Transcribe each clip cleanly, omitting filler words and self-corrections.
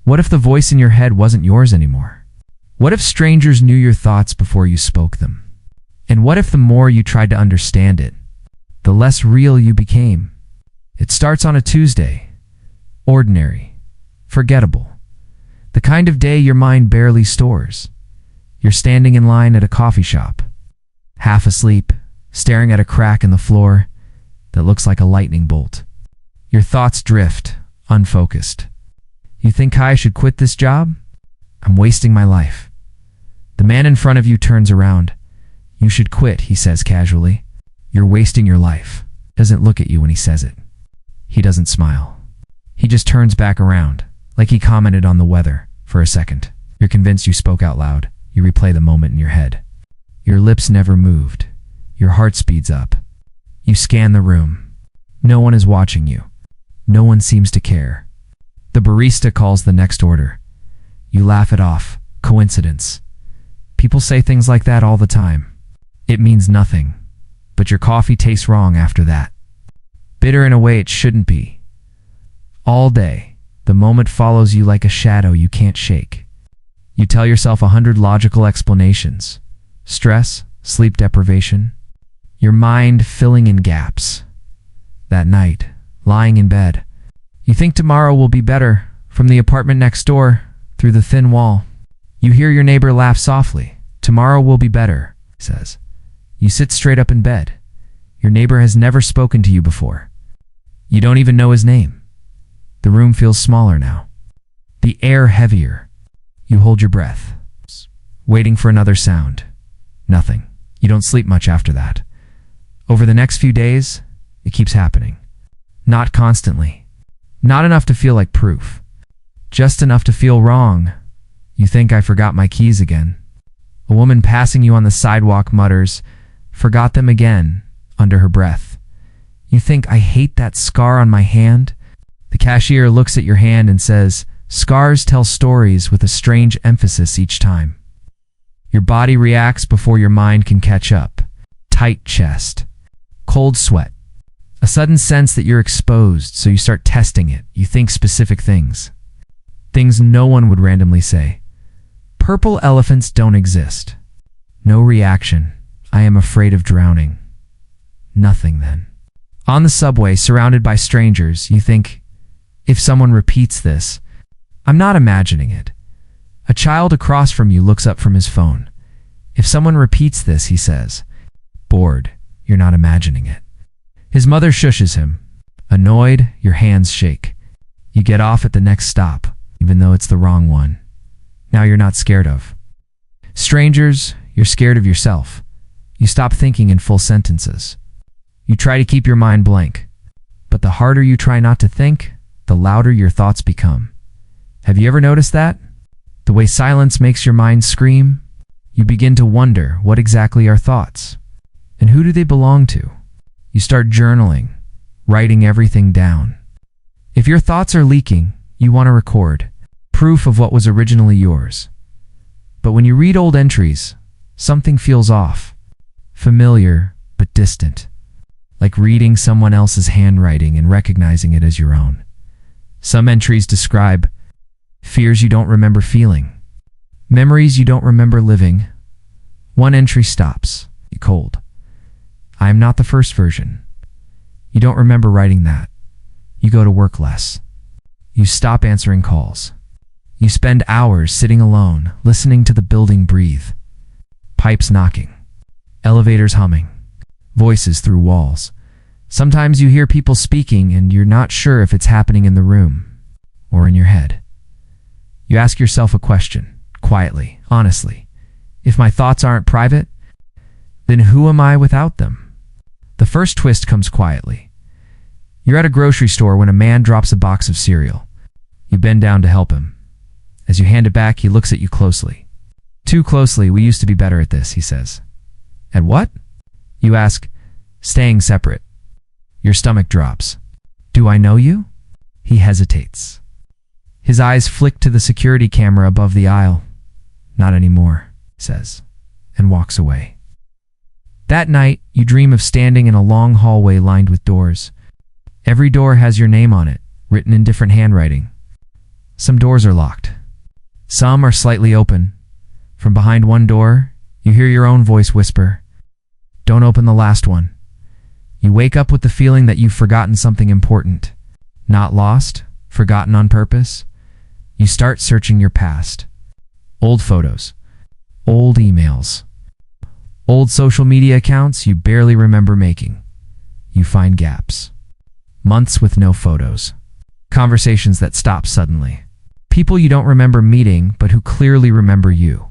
What if the voice in your head wasn't yours anymore? What if strangers knew your thoughts before you spoke them? And what if the more you tried to understand it, the less real you became? It starts on a Tuesday. Ordinary. Forgettable. The kind of day your mind barely stores. You're standing in line at a coffee shop, half asleep, staring at a crack in the floor that looks like a lightning bolt. Your thoughts drift, unfocused. You think I should quit this job? I'm wasting my life. The man in front of you turns around. You should quit, he says casually. You're wasting your life. Doesn't look at you when he says it. He doesn't smile. He just turns back around, like he commented on the weather for a second. You're convinced you spoke out loud. You replay the moment in your head. Your lips never moved. Your heart speeds up. You scan the room. No one is watching you. No one seems to care. The barista calls the next order. You laugh it off. Coincidence. People say things like that all the time. It means nothing. But your coffee tastes wrong after that. Bitter in a way it shouldn't be. All day, the moment follows you like a shadow you can't shake. You tell yourself 100 logical explanations. Stress, sleep deprivation, your mind filling in gaps. That night, lying in bed, you think tomorrow will be better. From the apartment next door, through the thin wall, you hear your neighbor laugh softly. Tomorrow will be better, he says. You sit straight up in bed. Your neighbor has never spoken to you before. You don't even know his name. The room feels smaller now. The air heavier. You hold your breath, waiting for another sound. Nothing. You don't sleep much after that. Over the next few days, it keeps happening. Not constantly. Not enough to feel like proof. Just enough to feel wrong. You think I forgot my keys again. A woman passing you on the sidewalk mutters, "Forgot them again," under her breath. You think I hate that scar on my hand. The cashier looks at your hand and says, "Scars tell stories," with a strange emphasis each time. Your body reacts before your mind can catch up. Tight chest. Cold sweat. A sudden sense that you're exposed, so you start testing it. You think specific things. Things no one would randomly say. Purple elephants don't exist. No reaction. I am afraid of drowning. Nothing then. On the subway, surrounded by strangers, you think, if someone repeats this, I'm not imagining it. A child across from you looks up from his phone. If someone repeats this, he says, bored, you're not imagining it. His mother shushes him. Annoyed, your hands shake. You get off at the next stop, even though it's the wrong one. Now you're not scared of strangers, you're scared of yourself. You stop thinking in full sentences. You try to keep your mind blank. But the harder you try not to think, the louder your thoughts become. Have you ever noticed that? The way silence makes your mind scream? You begin to wonder, what exactly are thoughts? And who do they belong to? You start journaling, writing everything down. If your thoughts are leaking, you want to record, proof of what was originally yours. But when you read old entries, something feels off. Familiar, but distant. Like reading someone else's handwriting and recognizing it as your own. Some entries describe fears you don't remember feeling, memories you don't remember living. One entry stops, you cold. I am not the first version. You don't remember writing that. You go to work less. You stop answering calls. You spend hours sitting alone, listening to the building breathe. Pipes knocking. Elevators humming. Voices through walls. Sometimes you hear people speaking and you're not sure if it's happening in the room or in your head. You ask yourself a question, quietly, honestly. If my thoughts aren't private, then who am I without them? The first twist comes quietly. You're at a grocery store when a man drops a box of cereal. You bend down to help him. As you hand it back, he looks at you closely. Too closely, we used to be better at this, he says. At what? You ask, staying separate. Your stomach drops. Do I know you? He hesitates. His eyes flick to the security camera above the aisle. Not anymore, he says, and walks away. That night, you dream of standing in a long hallway lined with doors. Every door has your name on it, written in different handwriting. Some doors are locked. Some are slightly open. From behind one door, you hear your own voice whisper, "Don't open the last one." You wake up with the feeling that you've forgotten something important. Not lost, forgotten on purpose. You start searching your past. Old photos, old emails, old social media accounts you barely remember making. You find gaps. Months with no photos. Conversations that stop suddenly. People you don't remember meeting, but who clearly remember you.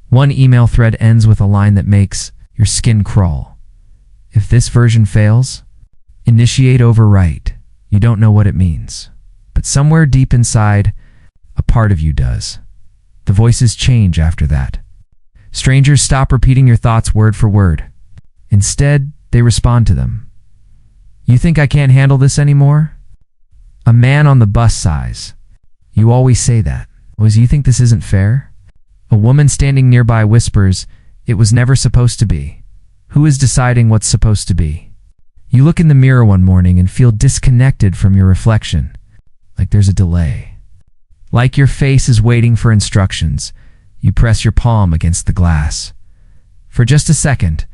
One email thread ends with a line that makes your skin crawl. If this version fails, initiate overwrite. You don't know what it means, but somewhere deep inside, a part of you does. The voices change after that. Strangers stop repeating your thoughts word for word. Instead, they respond to them. "You think I can't handle this anymore?" "A man on the bus sighs." "You always say that." "You think this isn't fair?" A woman standing nearby whispers, "It was never supposed to be." Who is deciding what's supposed to be? You look in the mirror one morning and feel disconnected from your reflection, like there's a delay. Like your face is waiting for instructions. You press your palm against the glass. For just a second,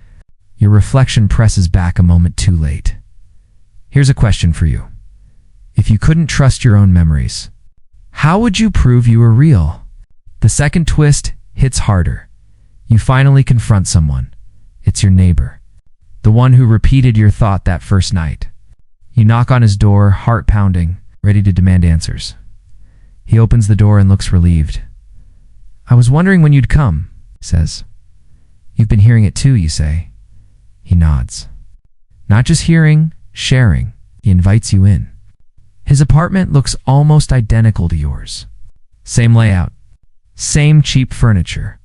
your reflection presses back a moment too late. Here's a question for you. If you couldn't trust your own memories, how would you prove you were real? The second twist hits harder. You finally confront someone. It's your neighbor, the one who repeated your thought that first night. You knock on his door, heart pounding, ready to demand answers. He opens the door and looks relieved. "I was wondering when you'd come," he says. "You've been hearing it too," you say. He nods. Not just hearing, sharing. He invites you in. His apartment looks almost identical to yours. Same layout, same cheap furniture,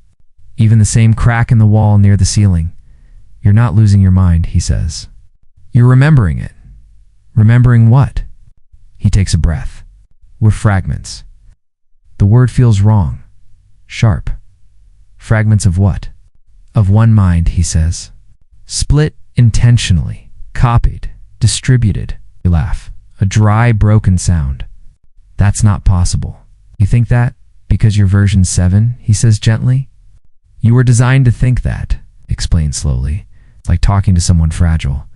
even the same crack in the wall near the ceiling. "You're not losing your mind," he says. "You're remembering it." "Remembering what?" He takes a breath. "We're fragments." The word feels wrong. Sharp. Fragments of what? "Of one mind," he says. "Split intentionally. Copied. Distributed." You laugh. A dry, broken sound. "That's not possible." "You think that because you're version 7, he says gently. "You were designed to think that," explain slowly. It's like talking to someone fragile.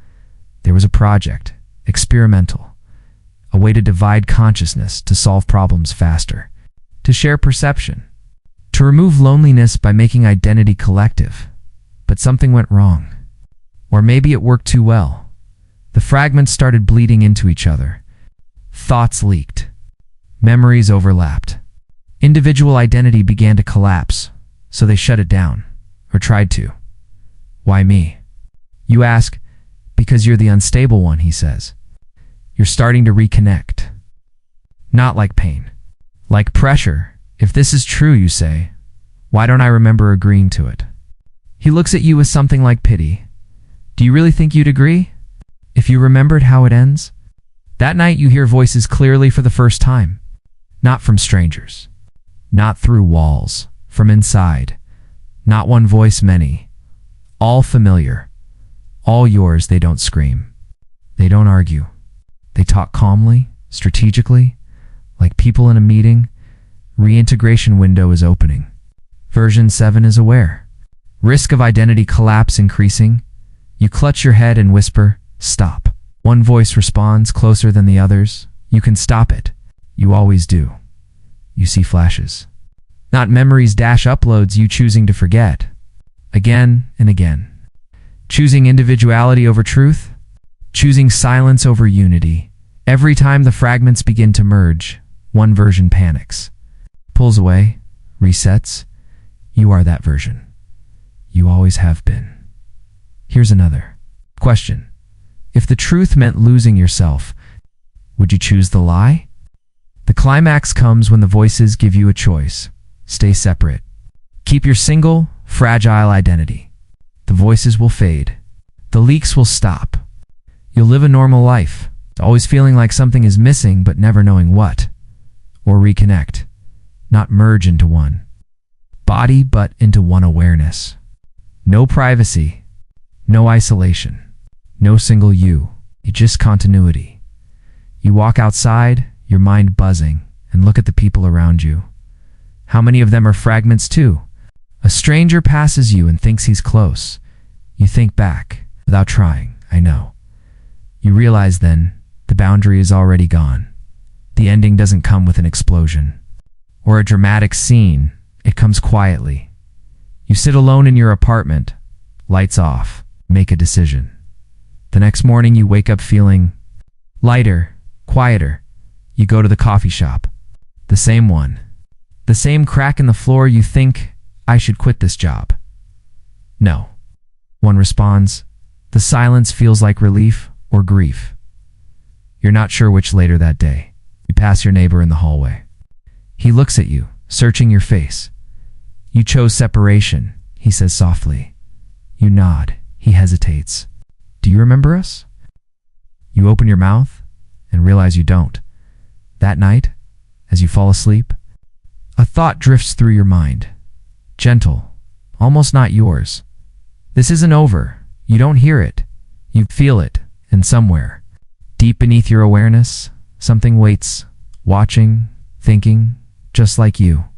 There was a project, experimental, a way to divide consciousness, to solve problems faster, to share perception, to remove loneliness by making identity collective. But something went wrong. Or maybe it worked too well. The fragments started bleeding into each other. Thoughts leaked. Memories overlapped. Individual identity began to collapse, so they shut it down, or tried to. "Why me?" You ask, "Because you're the unstable one," he says. You're starting to reconnect. Not like pain, like pressure. "If this is true," you say, "why don't I remember agreeing to it?" He looks at you with something like pity. "Do you really think you'd agree? If you remembered how it ends?" That night you hear voices clearly for the first time. Not from strangers. Not through walls. From inside. Not one voice, many. All familiar. All yours. They don't scream. They don't argue. They talk calmly, strategically, like people in a meeting. Reintegration window is opening. Version 7 is aware. Risk of identity collapse increasing. You clutch your head and whisper, "Stop." One voice responds, closer than the others. You can stop it. You always do. You see flashes. Not memories dash uploads, you choosing to forget. Again and again. Choosing individuality over truth. Choosing silence over unity. Every time the fragments begin to merge, one version panics. Pulls away, resets. You are that version. You always have been. Here's another question. If the truth meant losing yourself, would you choose the lie? The climax comes when the voices give you a choice. Stay separate. Keep your single, fragile identity. The voices will fade. The leaks will stop. You'll live a normal life, always feeling like something is missing but never knowing what. Or reconnect. Not merge into one body, but into one awareness. No privacy. No isolation. No single you. Just continuity. You walk outside, your mind buzzing, and look at the people around you. How many of them are fragments too? A stranger passes you and thinks he's close. You think back, without trying, I know. You realize then, the boundary is already gone. The ending doesn't come with an explosion or a dramatic scene. It comes quietly. You sit alone in your apartment, lights off, make a decision. The next morning you wake up feeling lighter, quieter. You go to the coffee shop. The same one. The same crack in the floor. You think, I should quit this job. No. One responds. The silence feels like relief or grief. You're not sure which later that day. You pass your neighbor in the hallway. He looks at you, searching your face. You chose separation, he says softly. You nod. He hesitates. Do you remember us? You open your mouth and realize you don't. That night, as you fall asleep, a thought drifts through your mind. Gentle, almost not yours. This isn't over. You don't hear it. You feel it, and somewhere, deep beneath your awareness, something waits, watching, thinking, just like you.